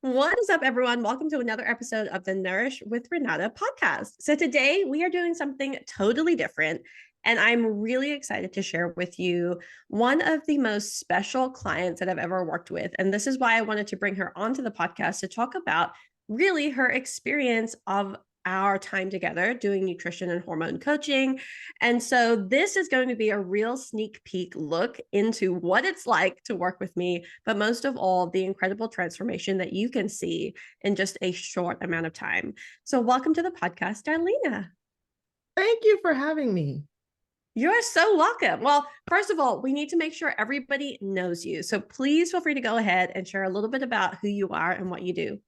What is up, everyone? Welcome to another episode of the Nourish with Renata podcast. So, today we are doing something totally different, and I'm really excited to share with you one of the most special clients that I've ever worked with. And this is why I wanted to bring her onto the podcast to talk about really her experience of our time together doing nutrition and hormone coaching. And so this is going to be a real sneak peek look into what it's like to work with me, but most of all, the incredible transformation that you can see in just a short amount of time. So welcome to the podcast, Darlena. Thank you for having me. You're so welcome. Well, first of all, we need to make sure everybody knows you. So please feel free to go ahead and share a little bit about who you are and what you do.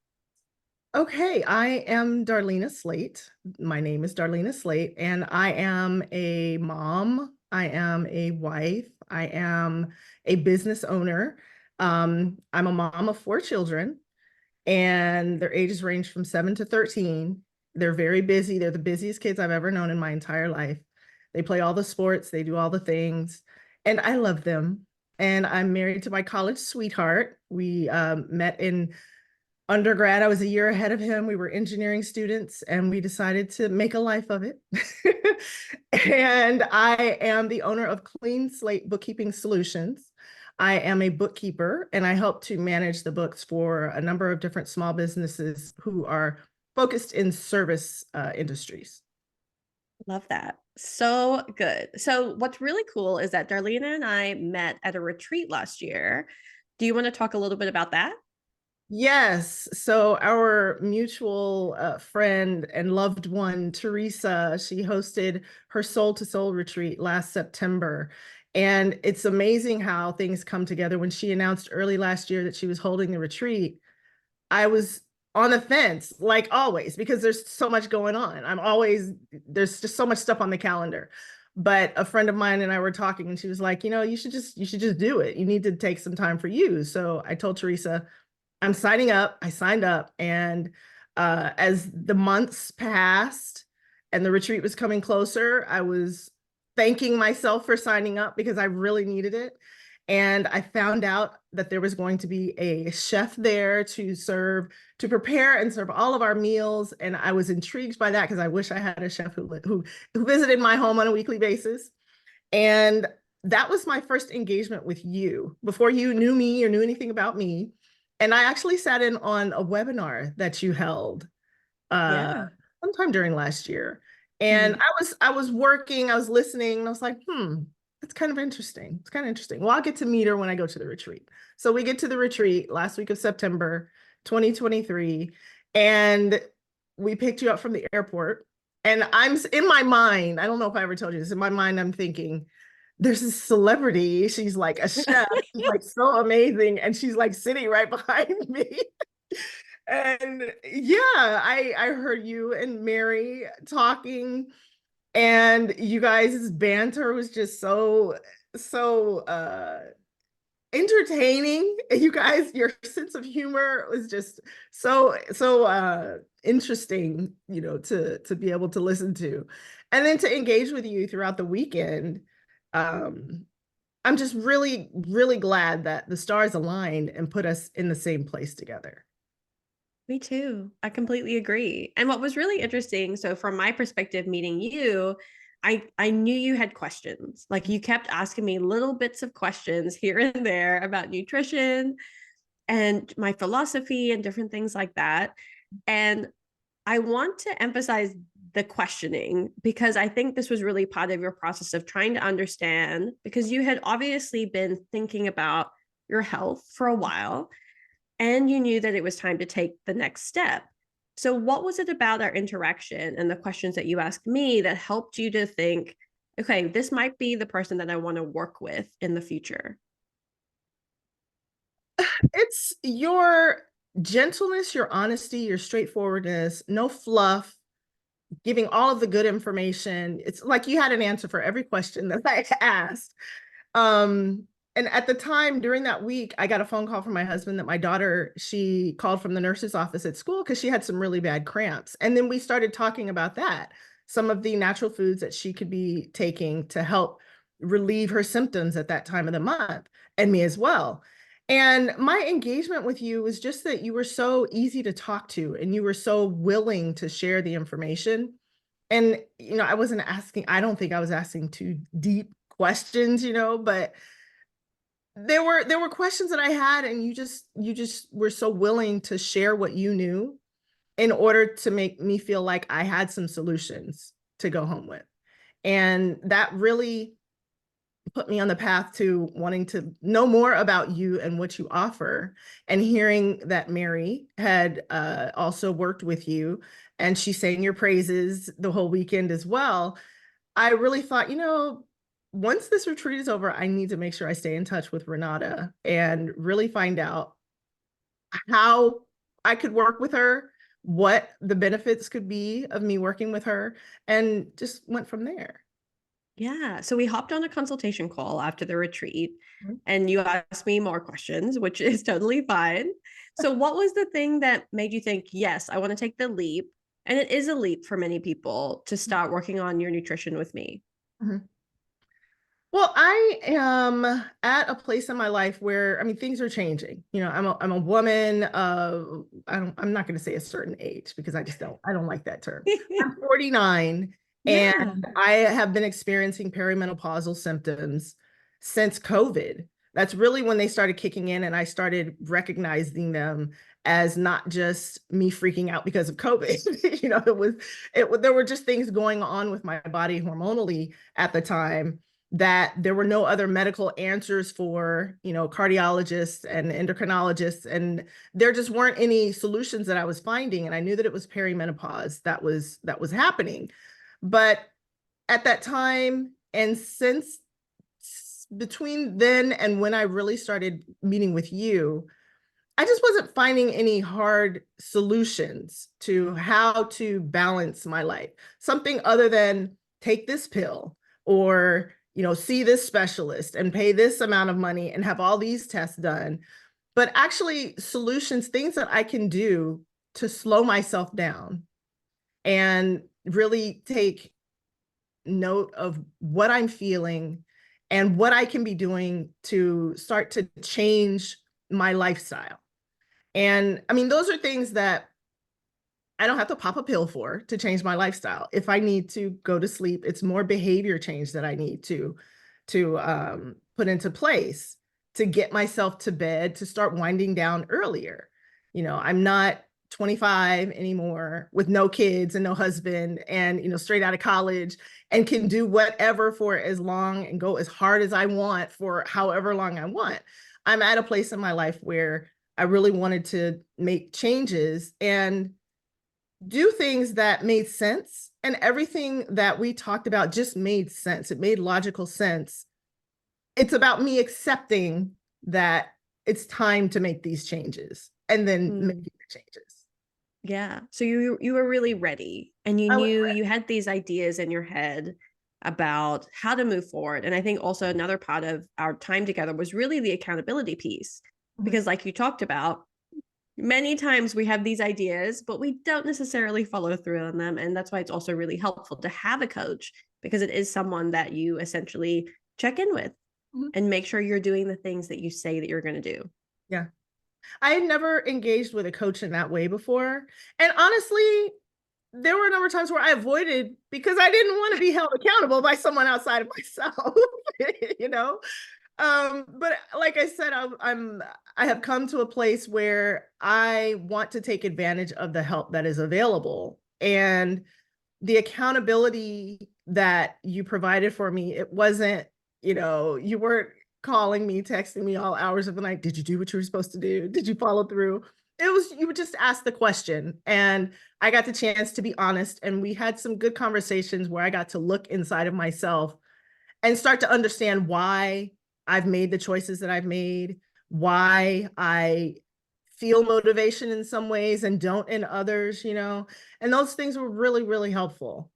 Okay, I am Darlena Slate. My name is Darlena Slate, and I am a mom. I am a wife. I am a business owner. I'm a mom of 4 children, and their ages range from 7 to 13. They're very busy. They're the busiest kids I've ever known in my entire life. They play all the sports, they do all the things, and I love them. And I'm married to my college sweetheart. We met in undergrad. I was a year ahead of him. We were engineering students and we decided to make a life of it. And I am the owner of Clean Slate Bookkeeping Solutions. I am a bookkeeper and I help to manage the books for a number of different small businesses who are focused in service industries. Love that. So good. So, what's really cool is that Darlena and I met at a retreat last year. Do you want to talk a little bit about that? Yes. So our mutual friend and loved one, Teresa, she hosted her Soul to Soul retreat last September. And it's amazing how things come together. When she announced early last year that she was holding the retreat, I was on the fence, like always, because there's so much going on. There's just so much stuff on the calendar. But a friend of mine and I were talking and she was like, you should just do it. You need to take some time for you. So I told Teresa, I'm signing up. I signed up. And as the months passed and the retreat was coming closer, I was thanking myself for signing up because I really needed it. And I found out that there was going to be a chef there to prepare and serve all of our meals. And I was intrigued by that because I wish I had a chef who visited my home on a weekly basis. And that was my first engagement with you before you knew me or knew anything about me. And I actually sat in on a webinar that you held Yeah. sometime during last year. And Mhm. I was working, I was listening, and I was like, that's kind of interesting. It's kind of interesting. Well, I'll get to meet her when I go to the retreat. So we get to the retreat last week of September 2023, and we picked you up from the airport. And I'm in my mind, I don't know if I ever told you this, in my mind, I'm thinking, there's this celebrity. She's like a chef. She's like so amazing. And she's like sitting right behind me. And yeah, I heard you and Mary talking, and you guys' banter was just so entertaining. You guys, your sense of humor was just so interesting, to be able to listen to. And then to engage with you throughout the weekend. Um, I'm just really, really glad that the stars aligned and put us in the same place together. Me too. I completely agree. And what was really interesting, so from my perspective, meeting you, I knew you had questions. Like you kept asking me little bits of questions here and there about nutrition and my philosophy and different things like that. And I want to emphasize the questioning because I think this was really part of your process of trying to understand because you had obviously been thinking about your health for a while and you knew that it was time to take the next step. So, what was it about our interaction and the questions that you asked me that helped you to think, okay, this might be the person that I want to work with in the future? It's your gentleness, your honesty, your straightforwardness, no fluff, giving all of the good information. It's like you had an answer for every question that I asked. Um, and at the time during that week, I got a phone call from my husband that my daughter, she called from the nurse's office at school because she had some really bad cramps. And then we started talking about that, some of the natural foods that she could be taking to help relieve her symptoms at that time of the month, and me as well. And my engagement with you was just that you were so easy to talk to and you were so willing to share the information. And, I wasn't asking, I don't think I was asking too deep questions, but there were questions that I had, and you just were so willing to share what you knew in order to make me feel like I had some solutions to go home with. And that really put me on the path to wanting to know more about you and what you offer. And hearing that Mary had also worked with you and she sang your praises the whole weekend as well, I really thought, once this retreat is over, I need to make sure I stay in touch with Renata and really find out how I could work with her, what the benefits could be of me working with her, and just went from there. Yeah. So we hopped on a consultation call after the retreat Mhm. and you asked me more questions, which is totally fine. So, what was the thing that made you think, yes, I want to take the leap? And it is a leap for many people to start working on your nutrition with me. Mhm. Well, I am at a place in my life where, I mean, things are changing. I'm a woman of, I'm not going to say a certain age because I don't like that term. I'm 49 Yeah. and I have been experiencing perimenopausal symptoms since COVID. That's really when they started kicking in, and I started recognizing them as not just me freaking out because of COVID. There were just things going on with my body hormonally at the time that there were no other medical answers for, cardiologists and endocrinologists, and there just weren't any solutions that I was finding. And I knew that it was perimenopause that was happening. But at that time, and since between then and when I really started meeting with you, I just wasn't finding any hard solutions to how to balance my life. Something other than take this pill or, see this specialist and pay this amount of money and have all these tests done, but actually solutions, things that I can do to slow myself down and really take note of what I'm feeling and what I can be doing to start to change my lifestyle. And I mean, those are things that I don't have to pop a pill for to change my lifestyle. If I need to go to sleep, it's more behavior change that I need to put into place to get myself to bed, to start winding down earlier. I'm not 25 anymore with no kids and no husband and, straight out of college and can do whatever for as long and go as hard as I want for however long I want. I'm at a place in my life where I really wanted to make changes and do things that made sense. And everything that we talked about just made sense. It made logical sense. It's about me accepting that it's time to make these changes and then making Mm, the changes. yeah. So you were really ready and you I was knew ready. you had these ideas in your head about how to move forward. And I think also another part of our time together was really the accountability piece. Mhm. Because like you talked about, many times we have these ideas, but we don't necessarily follow through on them. And that's why it's also really helpful to have a coach because it is someone that you essentially check in with Mhm. and make sure you're doing the things that you say that you're going to do. Yeah. I had never engaged with a coach in that way before. And honestly, there were a number of times where I avoided because I didn't want to be held accountable by someone outside of myself, you know? But like I said, I have come to a place where I want to take advantage of the help that is available. And the accountability that you provided for me, it wasn't, you weren't calling me, texting me all hours of the night. Did you do what you were supposed to do? Did you follow through? It was, you would just ask the question. And I got the chance to be honest. And we had some good conversations where I got to look inside of myself and start to understand why I've made the choices that I've made, why I feel motivation in some ways and don't in others, and those things were really, really helpful.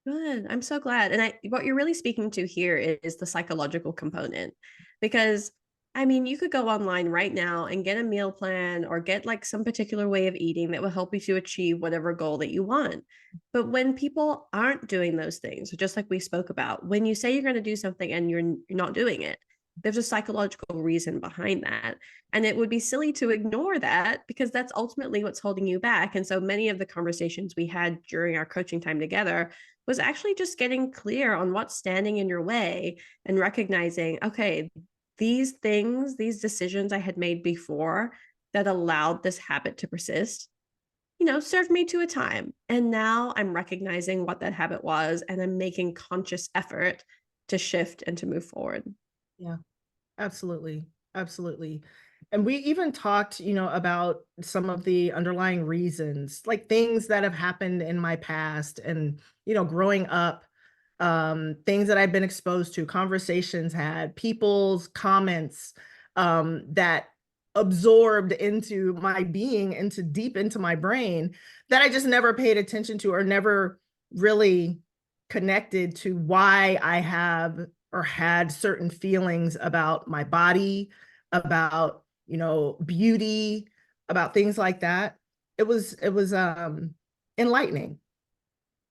Good. I'm so glad. And what you're really speaking to here is the psychological component because I mean, you could go online right now and get a meal plan or get like some particular way of eating that will help you to achieve whatever goal that you want. But when people aren't doing those things, just like we spoke about, when you say you're going to do something and you're not doing it, There's a psychological reason behind that. And it would be silly to ignore that because that's ultimately what's holding you back. And so many of the conversations we had during our coaching time together was actually just getting clear on what's standing in your way and recognizing, okay, these things, these decisions I had made before that allowed this habit to persist, served me to a time. And now I'm recognizing what that habit was and I'm making conscious effort to shift and to move forward. Yeah. Absolutely. Absolutely. And we even talked, about some of the underlying reasons, like things that have happened in my past and, growing up, things that I've been exposed to, conversations had, people's comments, that absorbed into my being, into deep into my brain that I just never paid attention to or never really connected to why I have or had certain feelings about my body, about, beauty, about things like that. It was enlightening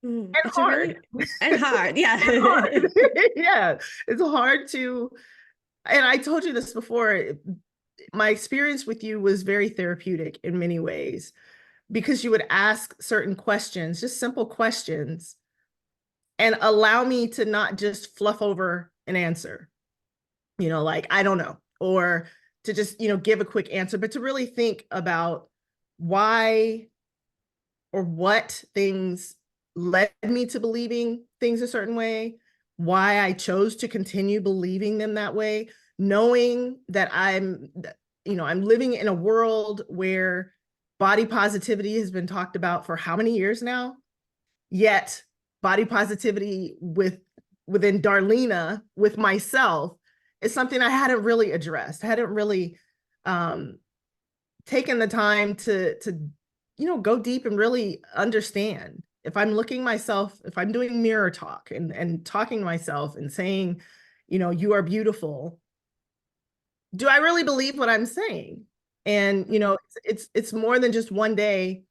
and It's a hard. really and hard. Yeah. And hard. Yeah, it's hard to, and I told you this before, my experience with you was very therapeutic in many ways because you would ask certain questions, just simple questions, and allow me to not just fluff over an answer, like, I don't know, or to just, give a quick answer, but to really think about why or what things led me to believing things a certain way, why I chose to continue believing them that way, knowing that I'm living in a world where body positivity has been talked about for how many years now? Yet body positivity within Darlena, with myself, is something I hadn't really addressed. I hadn't really um, taken the time to go deep and really understand. If I'm if I'm doing mirror talk and talking to myself and saying, you are beautiful, do I really believe what I'm saying? And it's more than just one day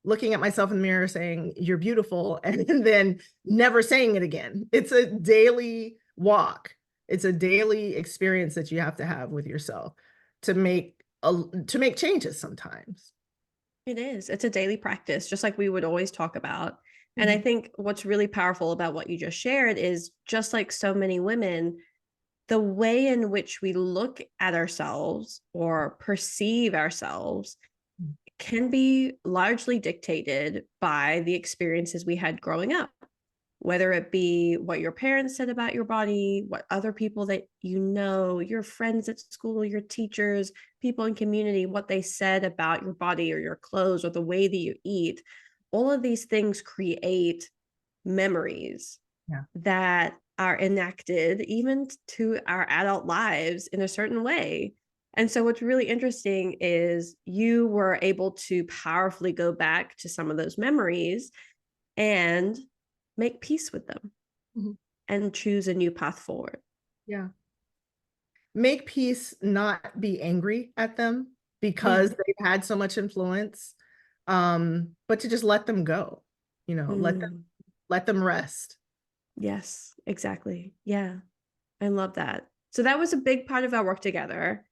looking at myself in the mirror saying, you're beautiful, and then never saying it again. It's a daily walk. It's a daily experience that you have to have with yourself to to make changes sometimes. It is. It's a daily practice, just like we would always talk about. And I Mhm. think what's really powerful about what you just shared is just like so many women, the way in which we look at ourselves or perceive ourselves can be largely dictated by the experiences we had growing up, whether it be what your parents said about your body, what other people that your friends at school, your teachers, people in community, what they said about your body or your clothes or the way that you eat. All of these things create memories Yeah. that are enacted even to our adult lives in a certain way. And so, what's really interesting is you were able to powerfully go back to some of those memories and make peace with them Mhm. and choose a new path forward. Yeah. Make peace, not be angry at them Yeah. because they've had so much influence. But to just let them go, Mm, let them rest. yes, exactly. Yeah. I love that. So that was a big part of our work together,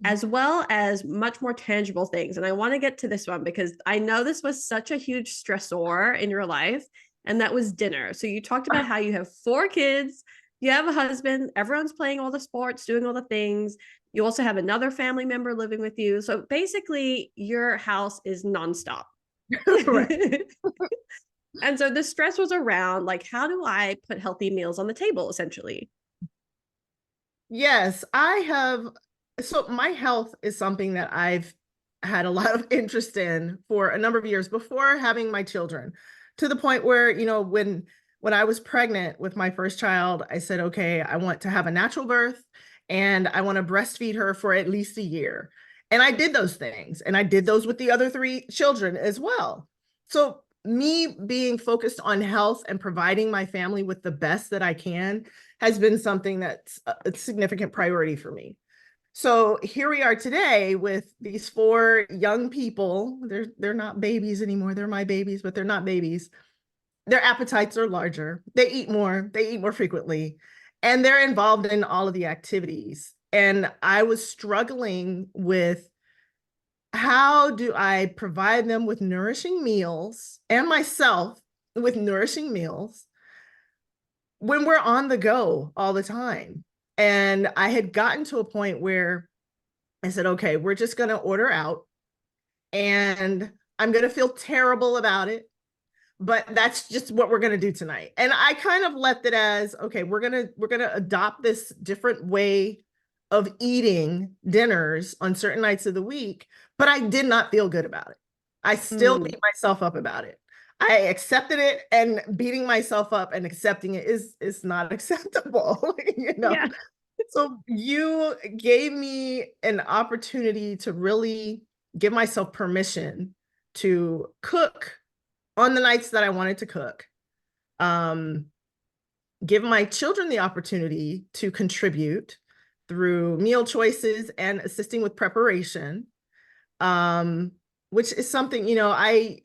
Mhm. as well as much more tangible things. And I want to get to this one because I know this was such a huge stressor in your life, and that was dinner. So you talked about how you have 4 kids, you have a husband, everyone's playing all the sports, doing all the things. You also have another family member living with you. So basically, your house is nonstop. Right. And so the stress was around like, how do I put healthy meals on the table, essentially? Yes, I have. So my health is something that I've had a lot of interest in for a number of years before having my children, to the point where, when I was pregnant with my first child, I said, okay, I want to have a natural birth and I want to breastfeed her for at least a year. And I did those things, and I did those with the other 3 children as well. So me being focused on health and providing my family with the best that I can has been something that's a significant priority for me. So here we are today with these 4 young people. They're not babies anymore. They're my babies, but they're not babies. Their appetites are larger. They eat more frequently. and they're involved in all of the activities. And I was struggling with, how do I provide them with nourishing meals and myself with nourishing meals when we're on the go all the time? And I had gotten to a point where I said, okay, we're just going to order out, and I'm going to feel terrible about it, but that's just what we're going to do tonight. And I kind of left it as, okay, we're going to adopt this different way of eating dinners on certain nights of the week, but I did not feel good about it. I still Mm, beat myself up about it. I accepted it, and beating myself up and accepting it is not acceptable, you know. yeah. So you gave me an opportunity to really give myself permission to cook on the nights that I wanted to cook. Um, give my children the opportunity to contribute through meal choices and assisting with preparation, um, which is something, you know, I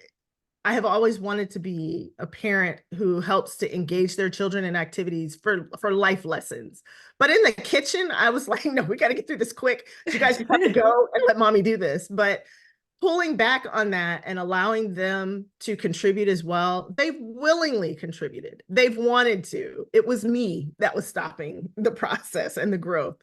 have always wanted to be a parent who helps to engage their children in activities for life lessons. But in the kitchen, I was like, no, we got to get through this quick. You guys just have to go and let mommy do this. But pulling back on that and allowing them to contribute as well, they've willingly contributed. They've wanted to. It was me that was stopping the process and the growth.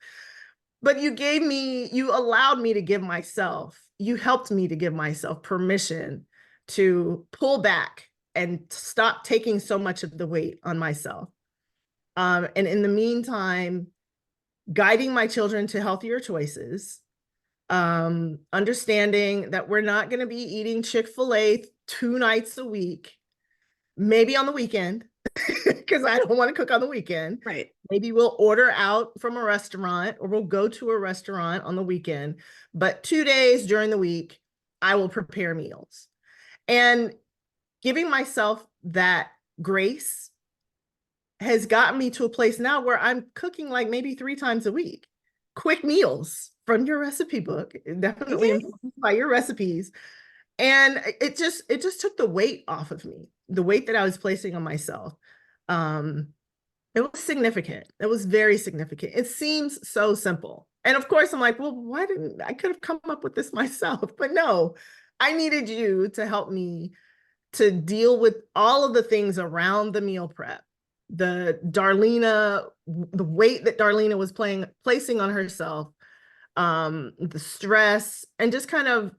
But you allowed me to give myself, you helped me to give myself permission to pull back and stop taking so much of the weight on myself. And in the meantime, guiding my children to healthier choices, understanding that we're not going to be eating Chick-fil-A 2 nights a week, maybe on the weekend, because I don't want to cook on the weekend. Right. Maybe we'll order out from a restaurant, or we'll go to a restaurant on the weekend, but 2 days during the week, I will prepare meals. And giving myself that grace has gotten me to a place now where I'm cooking like maybe 3 times a week. Quick meals from your recipe book, definitely Okay. informed by your recipes. And it just took the weight off of me, the weight that I was placing on myself. It was significant. It was very significant. It seems so simple. And of course, I'm like, well, why didn't I could have come up with this myself? But no, I needed you to help me to deal with all of the things around the meal prep. The weight that Darlena was placing on herself, the stress, and just kind of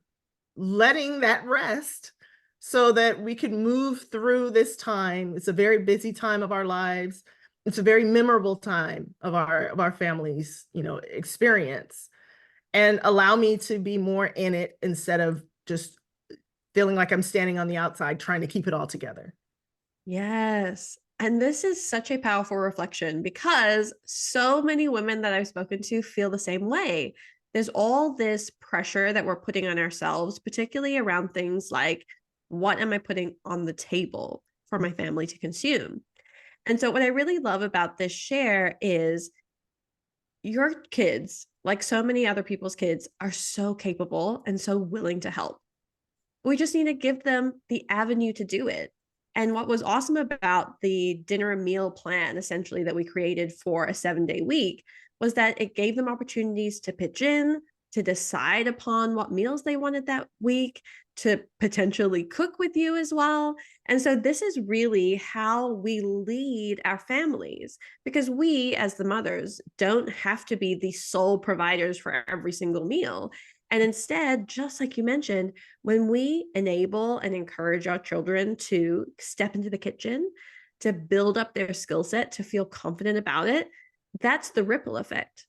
letting that rest so that we could move through this time. It's a very busy time of our lives. It's a very memorable time of our family's, experience, and allow me to be more in it instead of just feeling like I'm standing on the outside trying to keep it all together. Yes. And this is such a powerful reflection because so many women that I've spoken to feel the same way. There's all this pressure that we're putting on ourselves, particularly around things like, what am I putting on the table for my family to consume? And so, what I really love about this share is your kids, like so many other people's kids, are so capable and so willing to help. We just need to give them the avenue to do it. And what was awesome about the dinner and meal plan, essentially, that we created for a 7-day week was that it gave them opportunities to pitch in, to decide upon what meals they wanted that week, to potentially cook with you as well. And so, this is really how we lead our families because we, as the mothers, don't have to be the sole providers for every single meal. And instead, just like you mentioned, when we enable and encourage our children to step into the kitchen, to build up their skill set, to feel confident about it, that's the ripple effect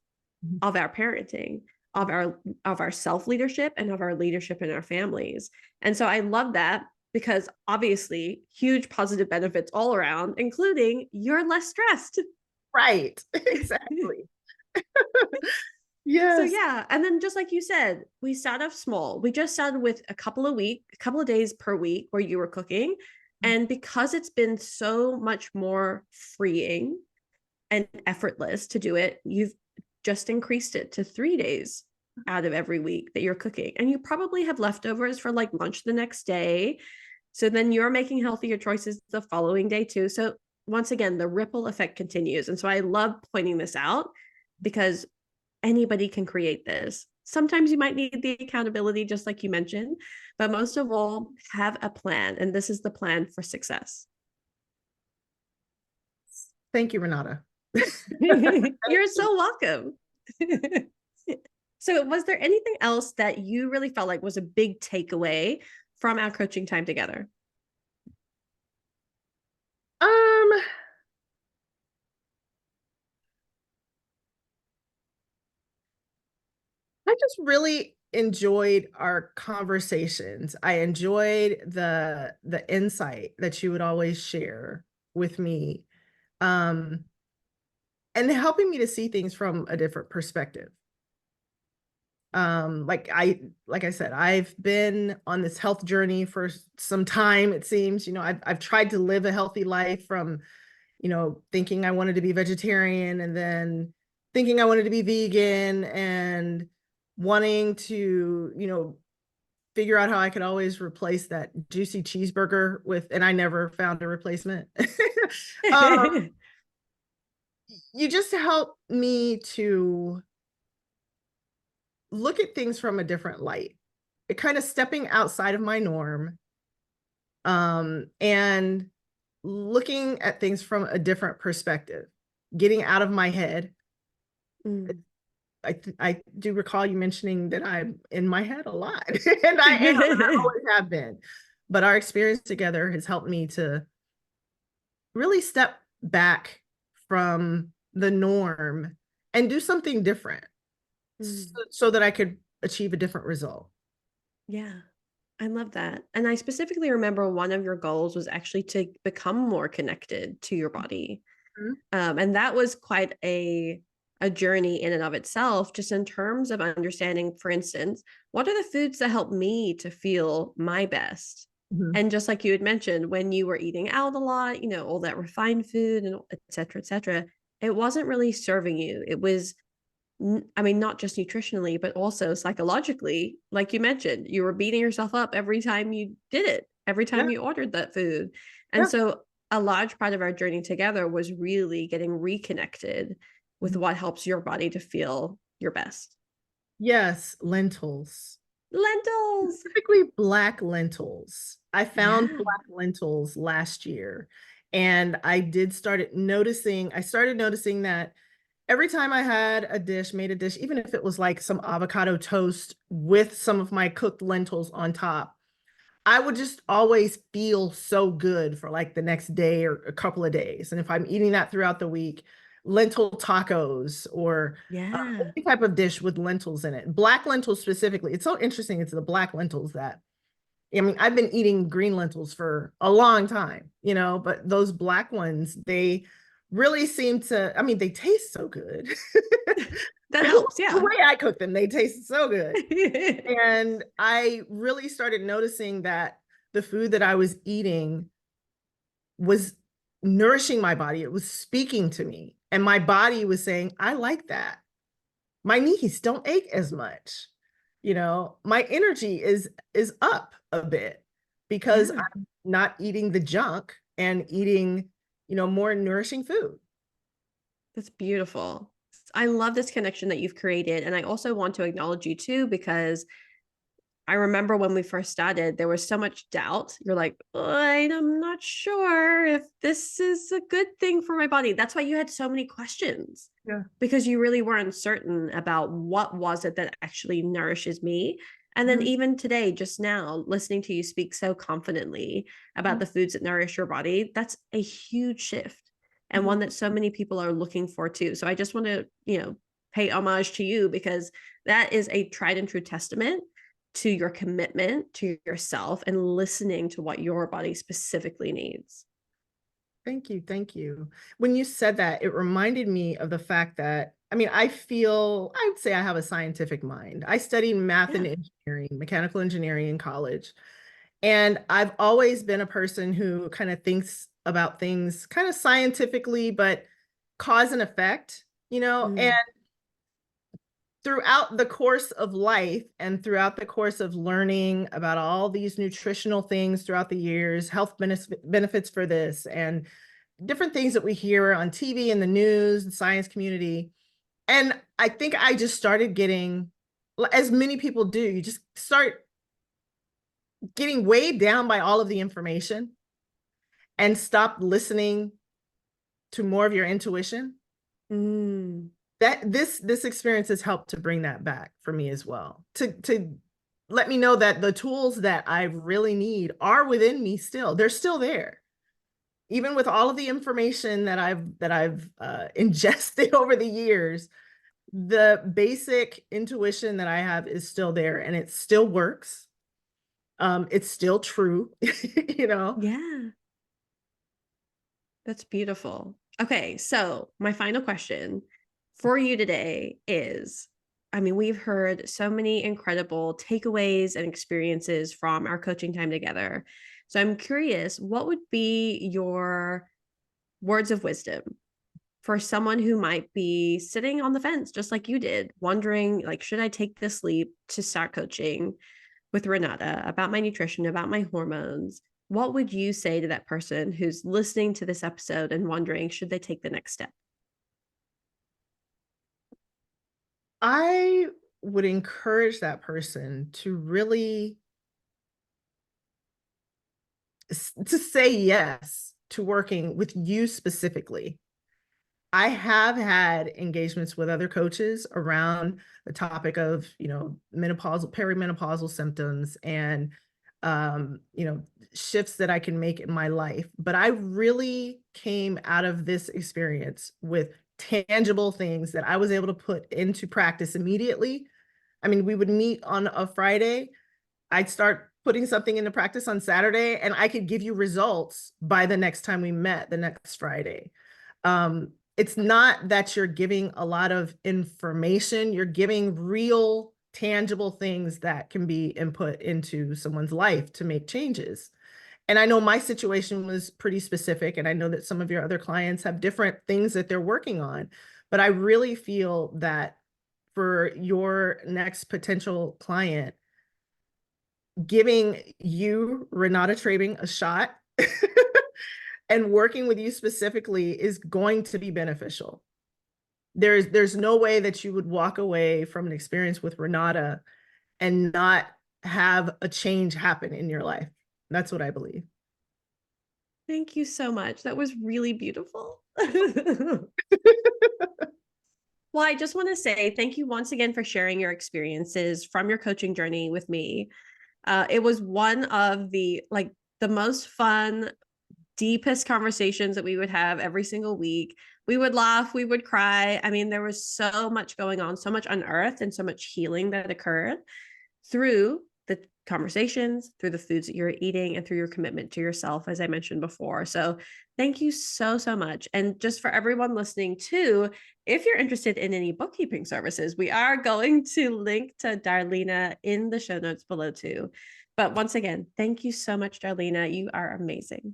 of our parenting, of our self-leadership and of our leadership in our families. And so I love that because obviously huge positive benefits all around, including you're less stressed. Right. Exactly. So Yes. yeah, and then just like you said, we start off small. We just started with a couple of days per week where you were cooking. And because it's been so much more freeing and effortless to do it, you've just increased it to 3 days out of every week that you're cooking. And you probably have leftovers for like lunch the next day. So then you're making healthier choices the following day too. So once again, the ripple effect continues. And so I love pointing this out because anybody can create this. Sometimes you might need the accountability, just like you mentioned, but most of all, have a plan. And this is the plan for success. Thank you, Renata. You're so welcome. So, was there anything else that you really felt like was a big takeaway from our coaching time together? Um, I just really enjoyed our conversations. I enjoyed the insight that you would always share with me, um, and helping me to see things from a different perspective. Like I said, I've been on this health journey for some time, it seems. I've tried to live a healthy life from, thinking I wanted to be vegetarian, and then thinking I wanted to be vegan, and wanting to, figure out how I could always replace that juicy cheeseburger with, and I never found a replacement. um, you just help me to look at things from a different light. It kind of stepping outside of my norm, and looking at things from a different perspective, getting out of my head. Mm. I do recall you mentioning that I'm in my head a lot, and I am, and I always have been. But our experience together has helped me to really step back from the norm and do something different, Mm. so that I could achieve a different result. Yeah, I love that. And I specifically remember one of your goals was actually to become more connected to your body. Mhm. And that was quite a journey in and of itself, just in terms of understanding, for instance, what are the foods that help me to feel my best? Mhm. And just like you had mentioned, when you were eating out a lot, all that refined food and et cetera, it wasn't really serving you. It was, I mean, not just nutritionally, but also psychologically. Like you mentioned, you were beating yourself up every time you did it, every Yeah, time you ordered that food. And yeah. so a large part of our journey together was really getting reconnected with Mhm. what helps your body to feel your best. Yes, lentils. Lentils. Specifically black lentils. I found Yeah. black lentils last year, and I started noticing that every time I had made a dish, even if it was like some avocado toast with some of my cooked lentils on top, I would just always feel so good for like the next day or a couple of days. And if I'm eating that throughout the week, lentil tacos, or Yeah. any type of dish with lentils in it, black lentils specifically. It's so interesting. It's the black lentils that, I mean, I've been eating green lentils for a long time, but those black ones, they really seem to, I mean, they taste so good. That helps. The Yeah. way I cook them, they taste so good. And I really started noticing that the food that I was eating was nourishing my body. It was speaking to me. And my body was saying, I like that. My knees don't ache as much. My energy is up a bit because Yeah. I'm not eating the junk and eating, more nourishing food. That's beautiful. I love this connection that you've created. And I also want to acknowledge you too, because I remember when we first started, there was so much doubt. You're like, I'm not sure if this is a good thing for my body. That's why you had so many questions, Yeah. because you really weren't certain about what was it that actually nourishes me. And then Mhm. even today, just now, listening to you speak so confidently about Mhm. the foods that nourish your body, that's a huge shift, and Mhm. one that so many people are looking for too. So I just want to, pay homage to you, because that is a tried and true testament to your commitment to yourself and listening to what your body specifically needs. Thank you. Thank you. When you said that, it reminded me of the fact that, I mean, I would say I have a scientific mind. I studied math and Yeah. engineering, mechanical engineering in college. And I've always been a person who kind of thinks about things kind of scientifically, but cause and effect, and Mm. throughout the course of life and throughout the course of learning about all these nutritional things throughout the years, health benefits for this, and different things that we hear on TV and the news and science community. And I think I just started getting, as many people do, you just start getting weighed down by all of the information and stop listening to more of your intuition. That this experience has helped to bring that back for me as well, to let me know that the tools that I really need are within me still. They're still there. Even with all of the information that I've ingested over the years, the basic intuition that I have is still there, and it still works. It's still true, you know? Yeah. That's beautiful. Okay, so my final question for you today is, I mean, we've heard so many incredible takeaways and experiences from our coaching time together. So I'm curious, what would be your words of wisdom for someone who might be sitting on the fence, just like you did, wondering, like, should I take this leap to start coaching with Renata about my nutrition, about my hormones? What would you say to that person who's listening to this episode and wondering, should they take the next step? I would encourage that person to really to say yes to working with you specifically. I have had engagements with other coaches around the topic of, menopausal, perimenopausal symptoms and, shifts that I can make in my life. But I really came out of this experience with tangible things that I was able to put into practice immediately. I mean, we would meet on a Friday. I'd start putting something into practice on Saturday, and I could give you results by the next time we met the next Friday. It's not that you're giving a lot of information, you're giving real, tangible things that can be input into someone's life to make changes. And I know my situation was pretty specific, and I know that some of your other clients have different things that they're working on. But I really feel that for your next potential client, giving you, Renata Trabing, a shot and working with you specifically is going to be beneficial. There's no way that you would walk away from an experience with Renata and not have a change happen in your life. That's what I believe. Thank you so much. That was really beautiful. Well, I just want to say thank you once again for sharing your experiences from your coaching journey with me. It was one of the most fun, deepest conversations that we would have every single week. We would laugh, we would cry. I mean, there was so much going on, so much unearthed, and so much healing that occurred through the conversations, through the foods that you're eating, and through your commitment to yourself, as I mentioned before. So thank you so, so much. And just for everyone listening too, if you're interested in any bookkeeping services, we are going to link to Darlena in the show notes below too. But once again, thank you so much, Darlena. You are amazing.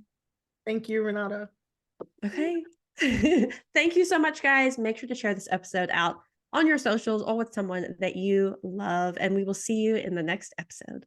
Thank you, Renata. Okay. Thank you so much, guys. Make sure to share this episode out on your socials or with someone that you love, and we will see you in the next episode.